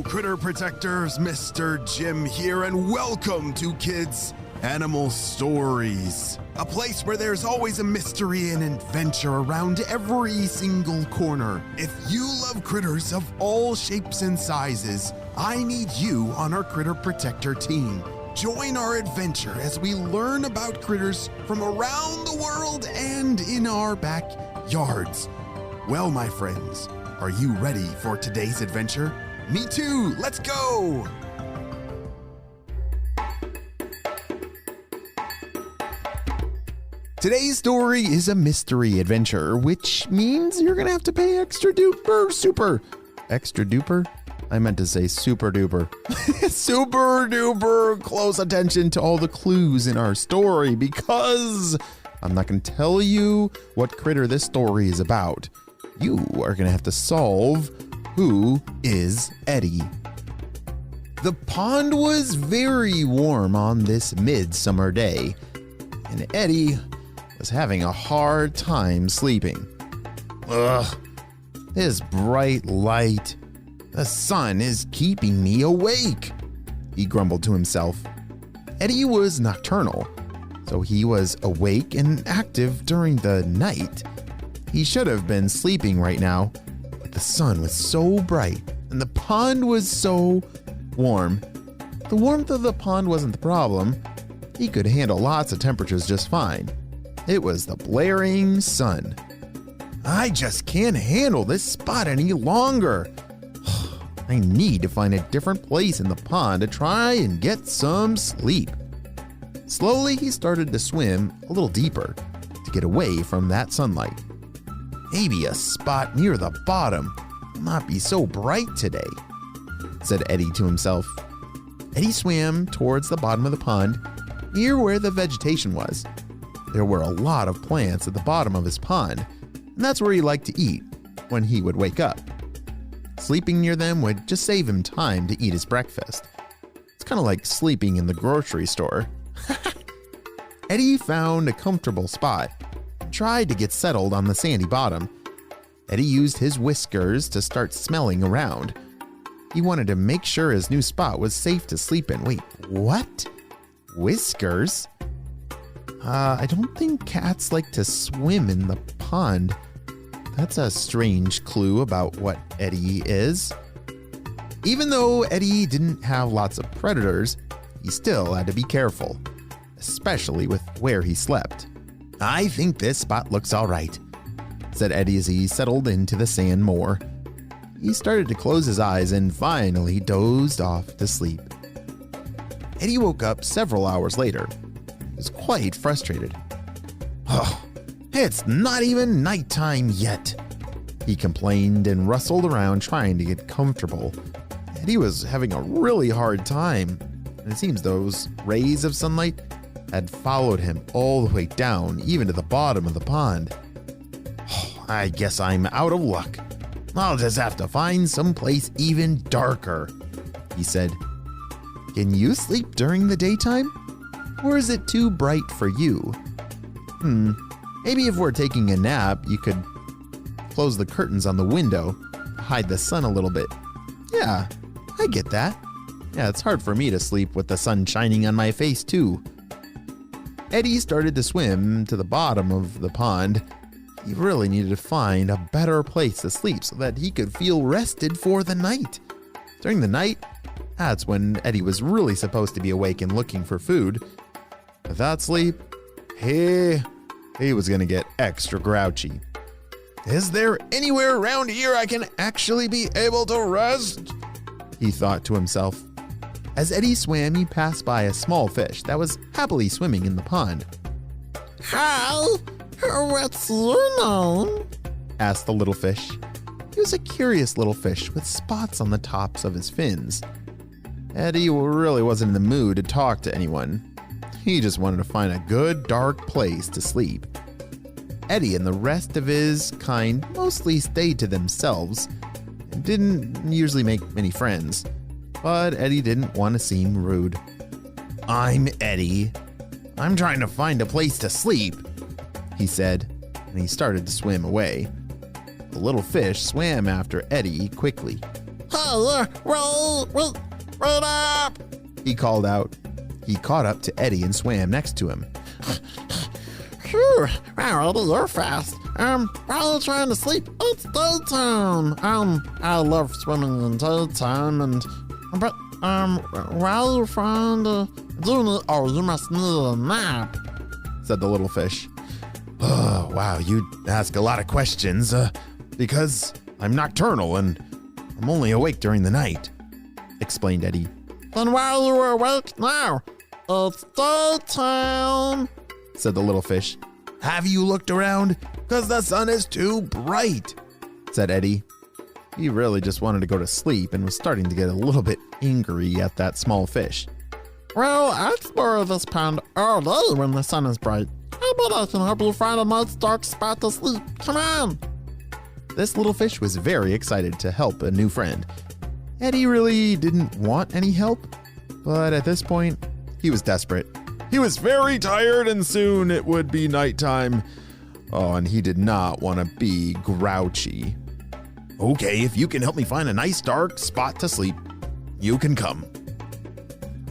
Critter Protectors, Mr. Jim here, and welcome to Kids Animal Stories, a place where there's always a mystery and adventure around every single corner. If you love critters of all shapes and sizes, I need you on our Critter Protector team. Join our adventure as we learn about critters from around the world and in our backyards. Well, my friends, are you ready for today's adventure? Me too, let's go! Today's story is a mystery adventure, which means you're gonna have to pay extra duper super duper close attention to all the clues in our story, because I'm not gonna tell you what critter this story is about. You are gonna have to solve who is Eddie. The pond was very warm on this midsummer day, and Eddie was having a hard time sleeping. Ugh, this bright light, the sun is keeping me awake, he grumbled to himself. Eddie was nocturnal, so he was awake and active during the night. He should have been sleeping right now, but the sun was so bright and the pond was so warm. The warmth of the pond wasn't the problem. He could handle lots of temperatures just fine. It was the blaring sun. I just can't handle this spot any longer. I need to find a different place in the pond to try and get some sleep. Slowly, he started to swim a little deeper to get away from that sunlight. Maybe a spot near the bottom will not be so bright today, said Eddie to himself. Eddie swam towards the bottom of the pond, near where the vegetation was. There were a lot of plants at the bottom of his pond, and that's where he liked to eat when he would wake up. Sleeping near them would just save him time to eat his breakfast. It's kind of like sleeping in the grocery store. Eddie found a comfortable spot and tried to get settled on the sandy bottom. Eddie used his whiskers to start smelling around. He wanted to make sure his new spot was safe to sleep in. Wait, what? Whiskers? I don't think cats like to swim in the pond. That's a strange clue about what Eddie is. Even though Eddie didn't have lots of predators, he still had to be careful, especially with where he slept. I think this spot looks all right, said Eddie as he settled into the sand more. He started to close his eyes and finally dozed off to sleep. Eddie woke up several hours later. He was quite frustrated. Oh, it's not even nighttime yet, he complained and rustled around trying to get comfortable. Eddie was having a really hard time, and it seems those rays of sunlight had followed him all the way down, even to the bottom of the pond. Oh, I guess I'm out of luck. I'll just have to find someplace even darker, he said. Can you sleep during the daytime? Or is it too bright for you? Maybe if we're taking a nap, you could close the curtains on the window, hide the sun a little bit. Yeah, I get that. Yeah, it's hard for me to sleep with the sun shining on my face too. Eddie started to swim to the bottom of the pond. He really needed to find a better place to sleep so that he could feel rested for the night. During the night, that's when Eddie was really supposed to be awake and looking for food. Without sleep, he was gonna get extra grouchy. Is there anywhere around here I can actually be able to rest? He thought to himself. As Eddie swam, he passed by a small fish that was happily swimming in the pond. Hi, what's your name? Asked the little fish. He was a curious little fish with spots on the tops of his fins. Eddie really wasn't in the mood to talk to anyone. He just wanted to find a good dark place to sleep. Eddie and the rest of his kind mostly stayed to themselves and didn't usually make many friends. But Eddie didn't want to seem rude. I'm Eddie. I'm trying to find a place to sleep, he said, and he started to swim away. The little fish swam after Eddie quickly. Hey, wait up! He called out. He caught up to Eddie and swam next to him. Phew, wow, Eddie, you're fast. Why are you trying to sleep? It's daytime. I love swimming in daytime but why are you trying to do it? Oh, you must need a nap, said the little fish. Oh, wow, you ask a lot of questions, because I'm nocturnal and I'm only awake during the night, explained Eddie. Then why are you awake now? It's daytime, said the little fish. Have you looked around? 'Cause the sun is too bright, said Eddie. He really just wanted to go to sleep and was starting to get a little bit angry at that small fish. Well, I explore this pond all day when the sun is bright. I bet I can help you find a nice dark spot to sleep. Come on. This little fish was very excited to help a new friend. Eddie really didn't want any help, but at this point, he was desperate. He was very tired and soon it would be nighttime. Oh, and he did not want to be grouchy. Okay, if you can help me find a nice dark spot to sleep, you can come.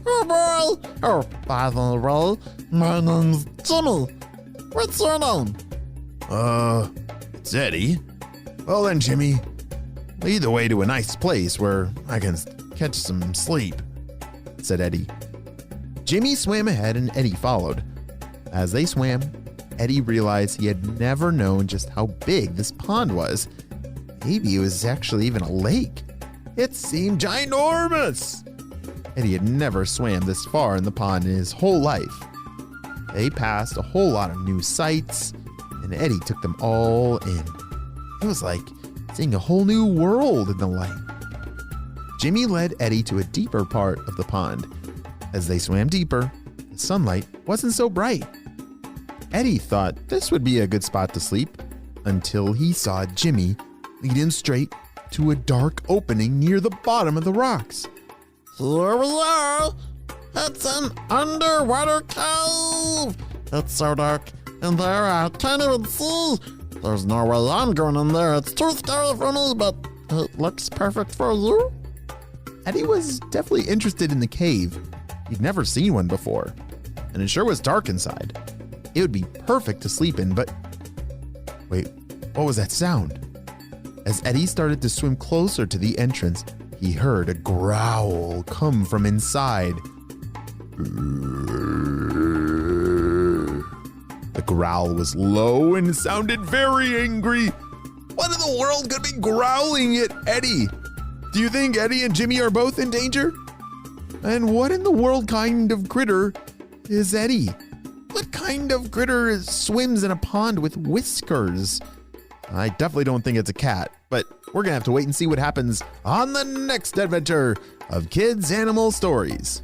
Oh boy! Oh, by the way, my name's Jimmy. What's your name? It's Eddie. Well then, Jimmy, lead the way to a nice place where I can catch some sleep, said Eddie. Jimmy swam ahead and Eddie followed. As they swam, Eddie realized he had never known just how big this pond was. Maybe it was actually even a lake. It seemed ginormous. Eddie had never swam this far in the pond in his whole life. They passed a whole lot of new sights, and Eddie took them all in. It was like seeing a whole new world in the light. Jimmy led Eddie to a deeper part of the pond. As they swam deeper, the sunlight wasn't so bright. Eddie thought this would be a good spot to sleep until he saw Jimmy lead him straight to a dark opening near the bottom of the rocks. Here we are. It's an underwater cave. It's so dark in there I can't even see. There's no way I'm going in there. It's too scary for me, but it looks perfect for you. Eddie was definitely interested in the cave. He'd never seen one before, and it sure was dark inside. It would be perfect to sleep in, but wait, what was that sound? As Eddie started to swim closer to the entrance, he heard a growl come from inside. The growl was low and sounded very angry. What in the world could be growling at Eddie? Do you think Eddie and Jimmy are both in danger? And what in the world kind of critter is Eddie? What kind of critter swims in a pond with whiskers? I definitely don't think it's a cat, but we're gonna have to wait and see what happens on the next adventure of Kids Animal Stories.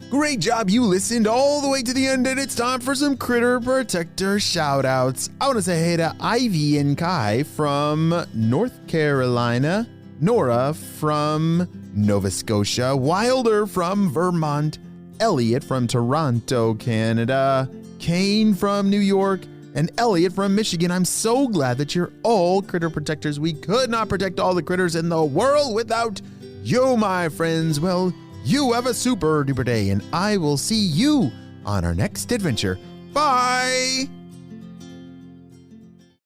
Great job, you listened all the way to the end, and it's time for some Critter Protector shout-outs. I want to say hey to Ivy and Kai from North Carolina, Nora from Nova Scotia, Wilder from Vermont, Elliot from Toronto, Canada, Kane from New York, and Elliot from Michigan. I'm so glad that you're all critter protectors. We could not protect all the critters in the world without you, my friends. Well, you have a super duper day, and I will see you on our next adventure. Bye!